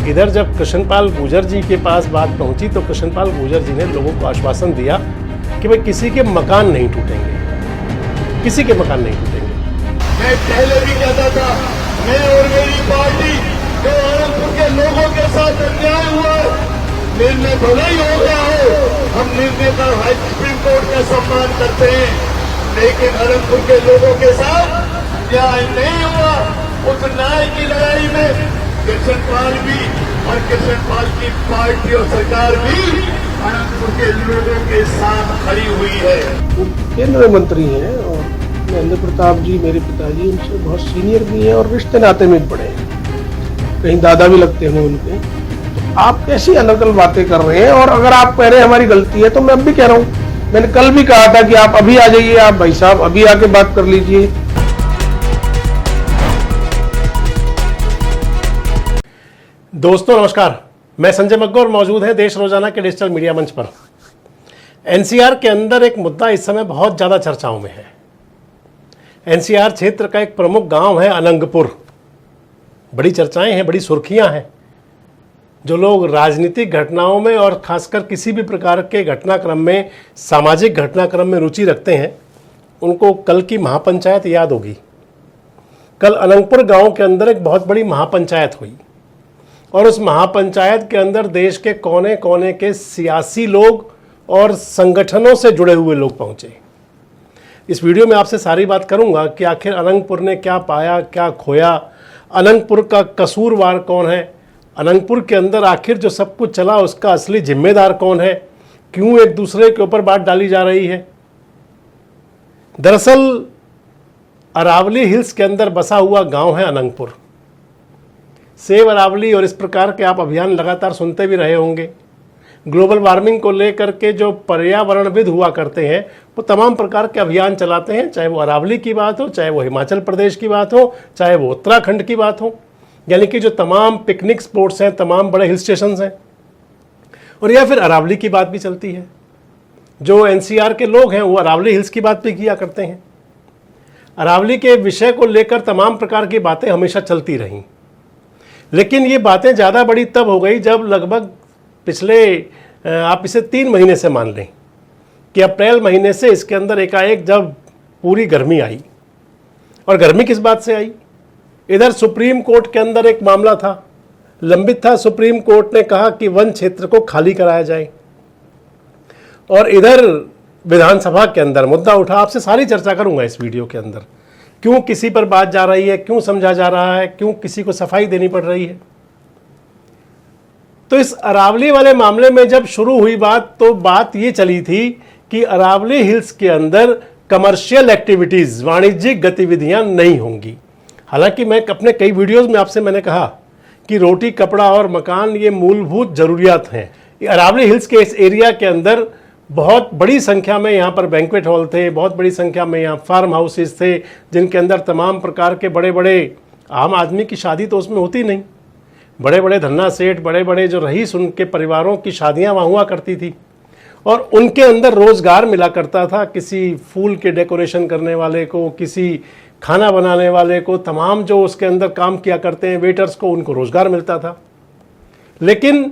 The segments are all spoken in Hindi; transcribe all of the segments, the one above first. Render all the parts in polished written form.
इधर जब कृष्णपाल गुर्जर जी के पास बात पहुंची तो कृष्णपाल गुर्जर जी ने लोगों को आश्वासन दिया कि भाई किसी के मकान नहीं टूटेंगे, किसी के मकान नहीं टूटेंगे। मैं पहले भी कहता था, मैं और मेरी पार्टी जो आनंदपुर के लोगों के साथ अन्याय हुआ है, निर्णय भले ही हो गया हो, हम निर्णय का हाई सुप्रीम कोर्ट का सम्मान करते हैं, लेकिन आनंदपुर के लोगों के साथ न्याय नहीं हुआ। उस न्याय की लड़ाई में कृष्णपाल भी और कृष्णपाल की पार्टी और सरकार भी आनंदपुर के लोगों के साथ खड़ी हुई है। वो केंद्रीय मंत्री हैं और महेंद्र प्रताप जी मेरे पिताजी उनसे बहुत सीनियर भी हैं और रिश्ते नाते में बड़े हैं, कहीं दादा भी लगते हैं उनके। तो आप कैसी अलग अलग बातें कर रहे हैं? और अगर आप कह रहे हैं हमारी गलती है तो मैं अब भी कह रहा हूँ, मैंने कल भी कहा था कि आप अभी आ जाइए, आप भाई साहब अभी आके बात कर लीजिए। दोस्तों नमस्कार, मैं संजय मग्गोर मौजूद है देश रोजाना के डिजिटल मीडिया मंच पर। एनसीआर के अंदर एक मुद्दा इस समय बहुत ज़्यादा चर्चाओं में है। एनसीआर क्षेत्र का एक प्रमुख गांव है अनंगपुर। बड़ी चर्चाएं हैं, बड़ी सुर्खियां हैं। जो लोग राजनीतिक घटनाओं में और खासकर किसी भी प्रकार के घटनाक्रम में, सामाजिक घटनाक्रम में रुचि रखते हैं, उनको कल की महापंचायत याद होगी। कल अनंगपुर गांव के अंदर एक बहुत बड़ी महापंचायत हुई और उस महापंचायत के अंदर देश के कोने कोने के सियासी लोग और संगठनों से जुड़े हुए लोग पहुंचे। इस वीडियो में आपसे सारी बात करूंगा कि आखिर अनंगपुर ने क्या पाया, क्या खोया, अनंगपुर का कसूरवार कौन है, अनंगपुर के अंदर आखिर जो सब कुछ चला उसका असली जिम्मेदार कौन है, क्यों एक दूसरे के ऊपर बात डाली जा रही है। दरअसल अरावली हिल्स के अंदर बसा हुआ गांव है अनंगपुर। सेव अरावली और इस प्रकार के आप अभियान लगातार सुनते भी रहे होंगे। ग्लोबल वार्मिंग को लेकर के जो पर्यावरणविद हुआ करते हैं वो तमाम प्रकार के अभियान चलाते हैं, चाहे वो अरावली की बात हो, चाहे वो हिमाचल प्रदेश की बात हो, चाहे वो उत्तराखंड की बात हो, यानी कि जो तमाम पिकनिक स्पॉट्स हैं, तमाम बड़े हिल स्टेशंस हैं, और या फिर अरावली की बात भी चलती है। जो एनसीआर के लोग हैं वो अरावली हिल्स की बात भी किया करते हैं। अरावली के विषय को लेकर तमाम प्रकार की बातें हमेशा चलती रहीं, लेकिन ये बातें ज़्यादा बड़ी तब हो गई जब लगभग पिछले आप इसे 3 महीने से मान लें कि अप्रैल महीने से इसके अंदर एकाएक जब पूरी गर्मी आई। और गर्मी किस बात से आई? इधर सुप्रीम कोर्ट के अंदर एक मामला था, लंबित था। सुप्रीम कोर्ट ने कहा कि वन क्षेत्र को खाली कराया जाए, और इधर विधानसभा के अंदर मुद्दा उठा। आपसे सारी चर्चा करूंगा इस वीडियो के अंदर, क्यों किसी पर बात जा रही है, क्यों समझा जा रहा है, क्यों किसी को सफाई देनी पड़ रही है। तो इस अरावली वाले मामले में जब शुरू हुई बात तो बात ये चली थी कि अरावली हिल्स के अंदर कमर्शियल एक्टिविटीज, वाणिज्यिक गतिविधियां नहीं होंगी। हालांकि मैं अपने कई वीडियोस में आपसे मैंने कहा कि रोटी, कपड़ा और मकान ये मूलभूत जरूरियात हैं। अरावली हिल्स के इस एरिया के अंदर बहुत बड़ी संख्या में यहाँ पर बैंक्वेट हॉल थे, बहुत बड़ी संख्या में यहाँ फार्म हाउसेस थे, जिनके अंदर तमाम प्रकार के बड़े बड़े, आम आदमी की शादी तो उसमें होती नहीं, बड़े बड़े धन्ना सेठ, बड़े बड़े जो रईस, उनके परिवारों की शादियाँ वहाँ हुआ करती थी, और उनके अंदर रोज़गार मिला करता था। किसी फूल के डेकोरेशन करने वाले को, किसी खाना बनाने वाले को, तमाम जो उसके अंदर काम किया करते हैं वेटर्स को, उनको रोज़गार मिलता था। लेकिन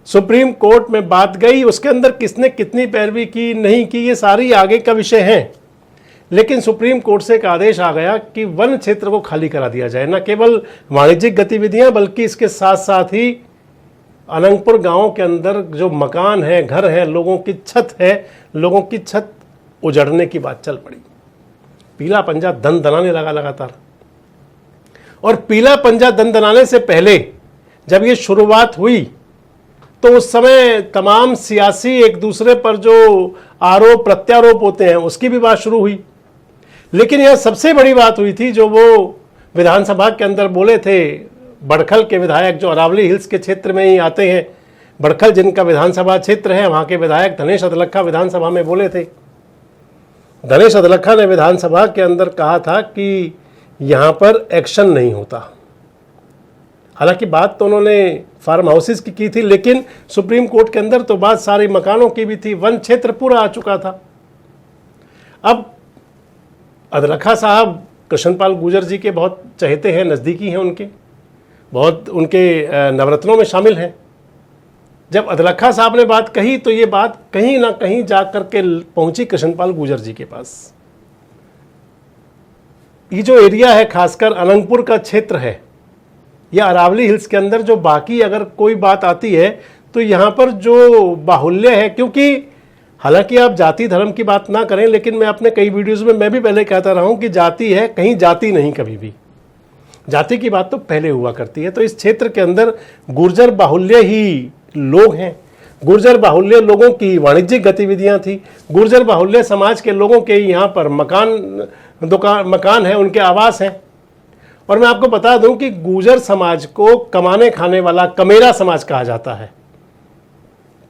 सुप्रीम कोर्ट में बात गई, उसके अंदर किसने कितनी पैरवी की, नहीं की, ये सारी आगे का विषय है। लेकिन सुप्रीम कोर्ट से एक आदेश आ गया कि वन क्षेत्र को खाली करा दिया जाए। न केवल वाणिज्यिक गतिविधियां, बल्कि इसके साथ साथ ही अनंगपुर गांव के अंदर जो मकान है, घर है, लोगों की छत है, लोगों की छत उजड़ने की बात चल पड़ी। पीला पंजा दन दनाने लगा लगातार। और पीला पंजा दन दनाने से पहले जब ये शुरुआत हुई तो उस समय तमाम सियासी एक दूसरे पर जो आरोप प्रत्यारोप होते हैं उसकी भी बात शुरू हुई। लेकिन यह सबसे बड़ी बात हुई थी जो वो विधानसभा के अंदर बोले थे बड़खल के विधायक, जो अरावली हिल्स के क्षेत्र में ही आते हैं। बड़खल जिनका विधानसभा क्षेत्र है, वहाँ के विधायक धनेश अदलखा विधानसभा में बोले थे। धनेश अदलखा ने विधानसभा के अंदर कहा था कि यहाँ पर एक्शन नहीं होता। हालांकि बात तो उन्होंने फार्म हाउसेस की थी, लेकिन सुप्रीम कोर्ट के अंदर तो बात सारी मकानों की भी थी। वन क्षेत्र पूरा आ चुका था। अब अदलखा साहब कृष्णपाल गुर्जर जी के बहुत चहेते हैं, नज़दीकी हैं उनके। बहुत उनके नवरत्नों में शामिल हैं। जब अदलखा साहब ने बात कही तो ये बात कहीं ना कहीं जाकर के पहुंची कृष्णपाल गुर्जर जी के पास। ये जो एरिया है, खासकर अनंगपुर का क्षेत्र है या अरावली हिल्स के अंदर, जो बाकी अगर कोई बात आती है तो यहाँ पर जो बाहुल्य है, क्योंकि हालांकि आप जाति धर्म की बात ना करें, लेकिन मैं अपने कई वीडियोस में मैं भी पहले कहता रहा हूं कि जाति है, कहीं जाति नहीं, कभी भी जाति की बात तो पहले हुआ करती है। तो इस क्षेत्र के अंदर गुर्जर बाहुल्य ही लोग हैं, गुर्जर बाहुल्य लोगों की वाणिज्यिक गतिविधियां थी, गुर्जर बाहुल्य समाज के लोगों के यहाँ पर मकान है, उनके आवास हैं। और मैं आपको बता दूं कि गुर्जर समाज को कमाने खाने वाला कमेरा समाज कहा जाता है।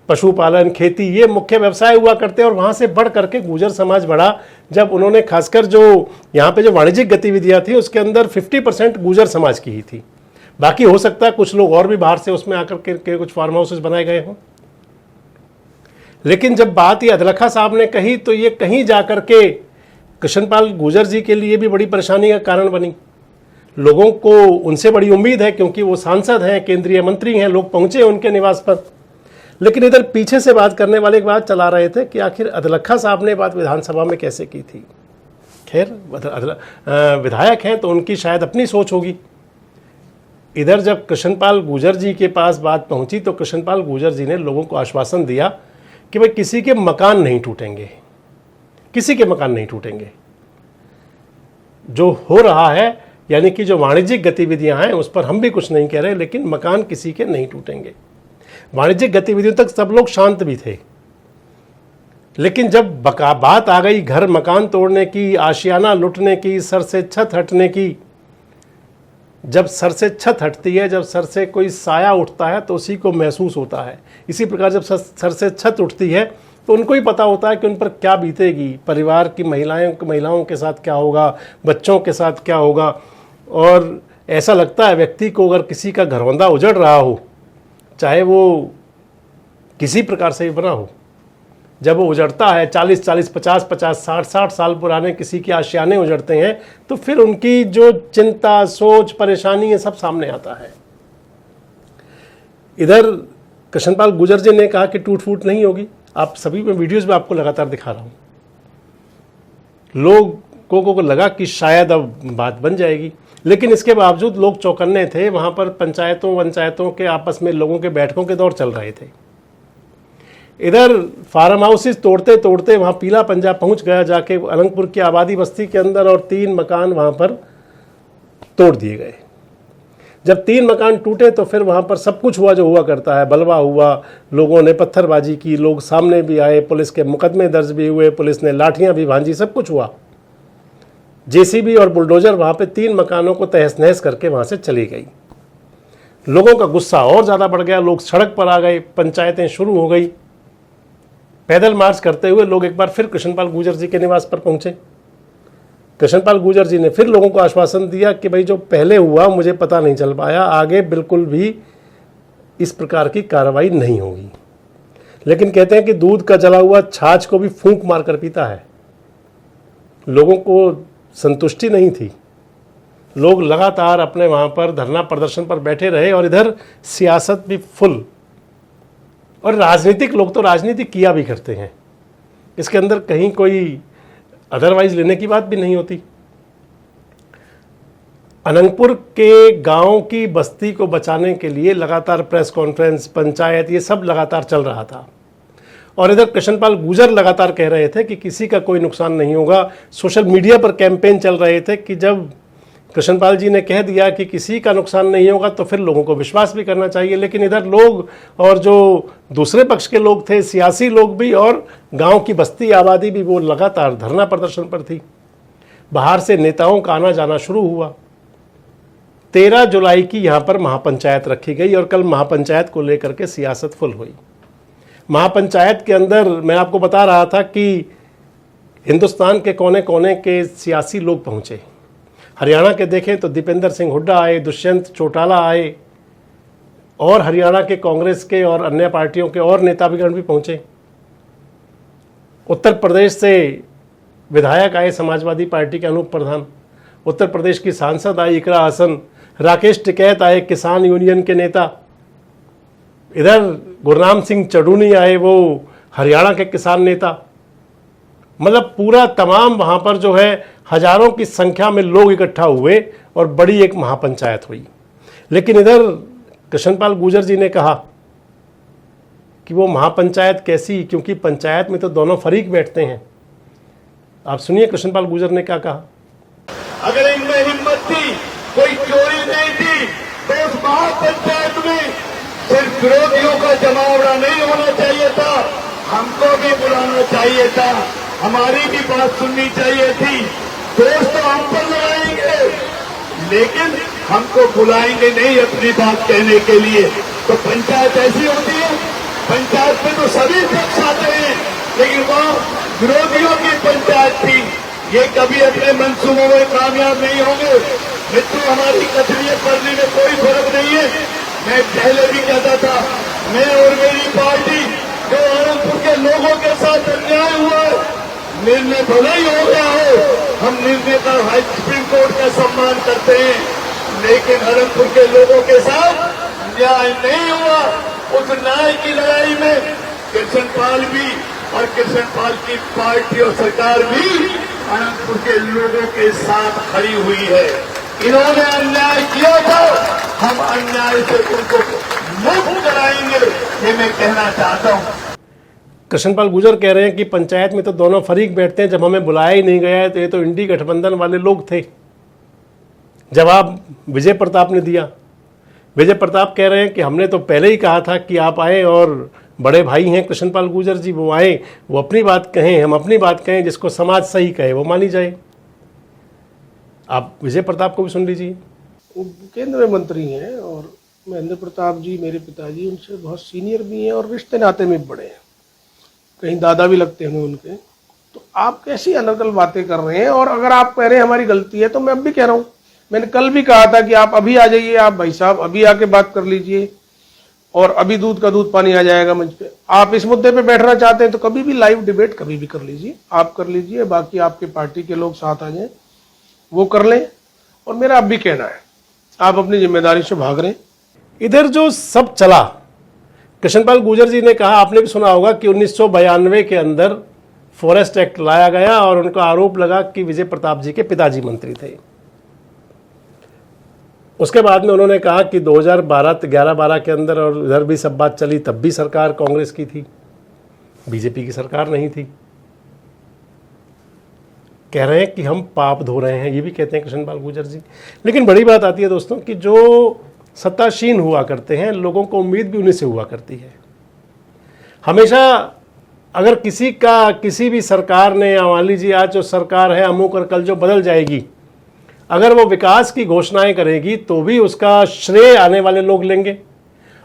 पशुपालन, खेती, ये मुख्य व्यवसाय हुआ करते हैं। और वहाँ से बढ़ करके गुर्जर समाज बढ़ा जब उन्होंने खासकर जो यहाँ पे जो वाणिज्यिक गतिविधियाँ थी उसके अंदर 50% गुर्जर समाज की ही थी। बाकी हो सकता है कुछ लोग और भी बाहर से उसमें आकर के कुछ फार्म हाउसेस बनाए गए हों। लेकिन जब बात ये अदलखा साहब ने कही तो ये कहीं जाकर के कृष्णपाल गुर्जर जी के लिए भी बड़ी परेशानी का कारण बनी। लोगों को उनसे बड़ी उम्मीद है, क्योंकि वो सांसद हैं, केंद्रीय मंत्री हैं, लोग पहुंचे उनके निवास पर। लेकिन इधर पीछे से बात करने वाले एक बात चला रहे थे कि आखिर अदलखा साहब ने बात विधानसभा में कैसे की थी। खैर, विधायक हैं तो उनकी शायद अपनी सोच होगी। इधर जब कृष्णपाल गुर्जर जी के पास बात पहुंची तो कृष्णपाल गुर्जर जी ने लोगों को आश्वासन दिया कि भाई किसी के मकान नहीं टूटेंगे, किसी के मकान नहीं टूटेंगे। जो हो रहा है, यानी कि जो वाणिज्यिक गतिविधियां हैं उस पर हम भी कुछ नहीं कह रहे, लेकिन मकान किसी के नहीं टूटेंगे। वाणिज्यिक गतिविधियों तक सब लोग शांत भी थे। लेकिन जब बात आ गई घर मकान तोड़ने की, आशियाना लुटने की, सर से छत हटने की, जब सर से छत हटती है, जब सर से कोई साया उठता है तो उसी को महसूस होता है। इसी प्रकार जब सर से छत उठती है तो उनको ही पता होता है कि उन पर क्या बीतेगी, परिवार की महिलाओं के साथ क्या होगा, बच्चों के साथ क्या होगा। और ऐसा लगता है व्यक्ति को, अगर किसी का घरवंदा उजड़ रहा हो, चाहे वो किसी प्रकार से भी बना हो, जब वो उजड़ता है, 40-40, 50-50, 60-60 साल पुराने किसी के आशियाने उजड़ते हैं, तो फिर उनकी जो चिंता, सोच, परेशानी, ये सब सामने आता है। इधर कृष्णपाल गुर्जर जी ने कहा कि टूट फूट नहीं होगी। आप सभी में वीडियोस में आपको लगातार दिखा रहा हूं। लोगों को लगा कि शायद अब बात बन जाएगी, लेकिन इसके बावजूद लोग चौकन्ने थे। वहां पर पंचायतों के आपस में लोगों के बैठकों के दौर चल रहे थे। इधर फार्म हाउसेस तोड़ते तोड़ते वहां पीला पंजा पहुंच गया, जाके अनंगपुर की आबादी बस्ती के अंदर, और 3 मकान वहां पर तोड़ दिए गए। जब 3 मकान टूटे तो फिर वहां पर सब कुछ हुआ जो हुआ करता है। बलवा हुआ, लोगों ने पत्थरबाजी की, लोग सामने भी आए, पुलिस के मुकदमे दर्ज भी हुए, पुलिस ने लाठियां भी भांजी, सब कुछ हुआ। जेसीबी और बुलडोजर वहां पे 3 मकानों को तहस नहस करके वहां से चली गई। लोगों का गुस्सा और ज्यादा बढ़ गया, लोग सड़क पर आ गए, पंचायतें शुरू हो गई। पैदल मार्च करते हुए लोग एक बार फिर कृष्णपाल गुर्जर जी के निवास पर पहुंचे। कृष्णपाल गुर्जर जी ने फिर लोगों को आश्वासन दिया कि भाई जो पहले हुआ मुझे पता नहीं चल पाया, आगे बिल्कुल भी इस प्रकार की कार्रवाई नहीं होगी। लेकिन कहते हैं कि दूध का जला हुआ छाछ को भी फूंक मारकर पीता है। लोगों को संतुष्टि नहीं थी, लोग लगातार अपने वहां पर धरना प्रदर्शन पर बैठे रहे। और इधर सियासत भी फुल, और राजनीतिक लोग तो राजनीति किया भी करते हैं, इसके अंदर कहीं कोई अदरवाइज लेने की बात भी नहीं होती। अनंगपुर के गांव की बस्ती को बचाने के लिए लगातार प्रेस कॉन्फ्रेंस, पंचायत, ये सब लगातार चल रहा था। और इधर कृष्णपाल गुर्जर लगातार कह रहे थे कि किसी का कोई नुकसान नहीं होगा। सोशल मीडिया पर कैंपेन चल रहे थे कि जब कृष्णपाल जी ने कह दिया कि किसी का नुकसान नहीं होगा तो फिर लोगों को विश्वास भी करना चाहिए। लेकिन इधर लोग, और जो दूसरे पक्ष के लोग थे, सियासी लोग भी और गांव की बस्ती आबादी भी, वो लगातार धरना प्रदर्शन पर थी। बाहर से नेताओं का आना जाना शुरू हुआ। 13 जुलाई की यहाँ पर महापंचायत रखी गई और कल महापंचायत को लेकर के सियासत फुल हुई। महापंचायत के अंदर मैं आपको बता रहा था कि हिंदुस्तान के कोने कोने के सियासी लोग पहुंचे। हरियाणा के देखें तो दीपेंद्र सिंह हुड्डा आए, दुष्यंत चौटाला आए, और हरियाणा के कांग्रेस के और अन्य पार्टियों के और नेतागण भी पहुंचे। उत्तर प्रदेश से विधायक आए समाजवादी पार्टी के अनूप प्रधान, उत्तर प्रदेश की सांसद आई इकरा हसन, राकेश टिकैत आए किसान यूनियन के नेता, इधर गुरनाम सिंह चढ़ूनी आए वो हरियाणा के किसान नेता। मतलब पूरा तमाम वहाँ पर जो है हजारों की संख्या में लोग इकट्ठा हुए और बड़ी एक महापंचायत हुई। लेकिन इधर कृष्णपाल गुर्जर जी ने कहा कि वो महापंचायत कैसी, क्योंकि पंचायत में तो दोनों फरीक बैठते हैं। आप सुनिए कृष्णपाल गुर्जर ने क्या कहा। अगर इनमें हिम्मत थी, कोई चोरी नहीं थी, तो उस महापंचायत में सिर्फ विरोधियों का जमावड़ा नहीं होना चाहिए था, हमको भी बुलाना चाहिए था, हमारी भी बात सुननी चाहिए थी। दोस्त तो हम पर लगाएंगे, लेकिन हमको बुलाएंगे नहीं अपनी बात कहने के लिए। तो पंचायत ऐसी होती है, पंचायत में तो सभी पक्ष आते हैं, लेकिन वह विरोधियों की पंचायत थी। ये कभी अपने मंसूबों में कामयाब नहीं होंगे। मित्रों, हमारी कथनीय करने में कोई फर्क नहीं है। मैं पहले भी कहता था, मैं और मेरी पार्टी जो आनंदपुर के लोगों के साथ अन्याय हुआ है, निर्णय भले ही हो गया हो, हम निर्णय का हाई सुप्रीम कोर्ट का सम्मान करते हैं, लेकिन आनंदपुर के लोगों के साथ न्याय नहीं हुआ। उस न्याय की लड़ाई में कृष्णपाल भी और कृष्णपाल की पार्टी और सरकार भी आनंदपुर के लोगों के साथ खड़ी हुई है। इन्होंने अन्याय किया था, हम अन्याय से उनको मुक्त कराएंगे, ये मैं कहना चाहता हूँ। कृष्णपाल गुर्जर कह रहे हैं कि पंचायत में तो दोनों फरीक बैठते हैं, जब हमें बुलाया ही नहीं गया है तो ये तो इंडी गठबंधन वाले लोग थे। जवाब विजय प्रताप ने दिया। विजय प्रताप कह रहे हैं कि हमने तो पहले ही कहा था कि आप आए, और बड़े भाई हैं कृष्णपाल गुर्जर जी, वो आए, वो अपनी बात कहें, हम अपनी बात कहें, जिसको समाज सही कहे वो मानी जाए। आप विजय प्रताप को भी सुन लीजिए। वो केंद्र में मंत्री हैं और महेंद्र प्रताप जी मेरे पिताजी उनसे बहुत सीनियर भी हैं और रिश्ते नाते में बड़े हैं, कहीं दादा भी लगते हैं उनके। तो आप कैसी अनर्गल बातें कर रहे हैं? और अगर आप कह रहे हैं हमारी गलती है, तो मैं अब भी कह रहा हूँ, मैंने कल भी कहा था कि आप अभी आ जाइए, आप भाई साहब अभी आके बात कर लीजिए, और अभी दूध का दूध पानी आ जाएगा मंच पे। आप इस मुद्दे पे बैठना चाहते हैं तो कभी भी लाइव डिबेट कभी भी कर लीजिए, आप कर लीजिए, बाकी आपके पार्टी के लोग साथ आ जाएं, वो कर लें। और मेरा अब भी कहना है, आप अपनी जिम्मेदारी से भाग रहे हैं। इधर जो सब चला, कृष्णपाल गुर्जर जी ने कहा, आपने भी सुना होगा कि 1992 के अंदर फॉरेस्ट एक्ट लाया गया और उनका आरोप लगा कि विजय प्रताप जी के पिताजी मंत्री थे। उसके बाद में उन्होंने कहा कि 2011-12 के अंदर, और इधर भी सब बात चली, तब भी सरकार कांग्रेस की थी, बीजेपी की सरकार नहीं थी। कह रहे हैं कि हम पाप धो रहे हैं, ये भी कहते हैं कृष्णपाल गुर्जर जी। लेकिन बड़ी बात आती है दोस्तों कि जो सत्तासीन हुआ करते हैं, लोगों को उम्मीद भी उन्हीं से हुआ करती है। हमेशा अगर किसी भी सरकार ने, या मान लीजिए आज जो सरकार है अमुक और कल जो बदल जाएगी, अगर वो विकास की घोषणाएं करेगी तो भी उसका श्रेय आने वाले लोग लेंगे,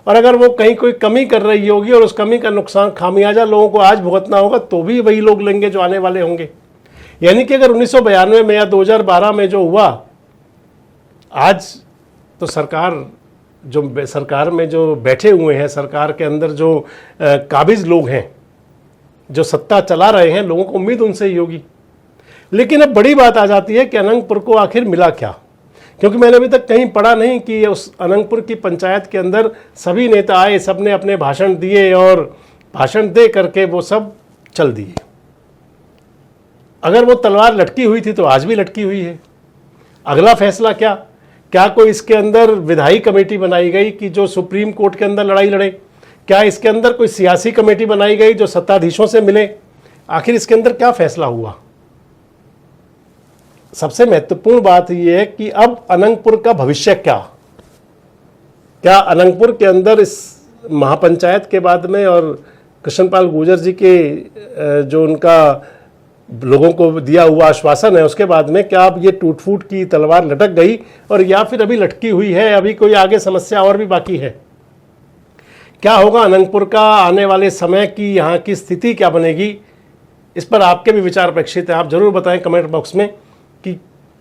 और अगर वो कहीं कोई कमी कर रही होगी और उस कमी का नुकसान, खामियाजा लोगों को आज भुगतना होगा, तो भी वही लोग लेंगे जो आने वाले होंगे। यानी कि अगर 1992 में या 2012 में जो हुआ, आज तो सरकार में जो बैठे हुए हैं, सरकार के अंदर जो काबिज लोग हैं, जो सत्ता चला रहे हैं, लोगों को उम्मीद उनसे ही होगी। लेकिन अब बड़ी बात आ जाती है कि अनंगपुर को आखिर मिला क्या? क्योंकि मैंने अभी तक कहीं पढ़ा नहीं कि उस अनंगपुर की पंचायत के अंदर सभी नेता आए, सबने अपने भाषण दिए और भाषण दे करके वो सब चल दिए। अगर वो तलवार लटकी हुई थी तो आज भी लटकी हुई है। अगला फैसला क्या कोई इसके अंदर विधायी कमेटी बनाई गई कि जो सुप्रीम कोर्ट के अंदर लड़ाई लड़े? क्या इसके अंदर कोई सियासी कमेटी बनाई गई जो सत्ताधीशों से मिले? आखिर इसके अंदर क्या फैसला हुआ? सबसे महत्वपूर्ण बात यह है कि अब अनंगपुर का भविष्य क्या अनंगपुर के अंदर इस महापंचायत के बाद में और कृष्णपाल गुर्जर जी के जो उनका लोगों को दिया हुआ आश्वासन है, उसके बाद में क्या अब ये टूट फूट की तलवार लटक गई, और या फिर अभी लटकी हुई है, अभी कोई आगे समस्या और भी बाकी है? क्या होगा अनंगपुर का आने वाले समय की, यहाँ की स्थिति क्या बनेगी? इस पर आपके भी विचार अपेक्षित हैं। आप जरूर बताएं कमेंट बॉक्स में कि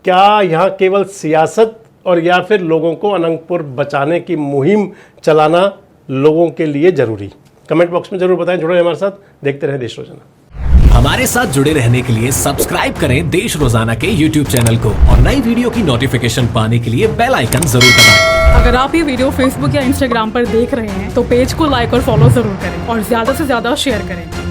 क्या यहाँ केवल सियासत और या फिर लोगों को अनंगपुर बचाने की मुहिम चलाना लोगों के लिए जरूरी? कमेंट बॉक्स में जरूर बताएं। जुड़े हमारे साथ, देखते रहें देश रोजाना। हमारे साथ जुड़े रहने के लिए सब्सक्राइब करें देश रोजाना के YouTube चैनल को और नई वीडियो की नोटिफिकेशन पाने के लिए बेल आइकन जरूर दबाएं। अगर आप ये वीडियो फेसबुक या इंस्टाग्राम पर देख रहे हैं तो पेज को लाइक और फॉलो जरूर करें और ज्यादा से ज्यादा शेयर करें।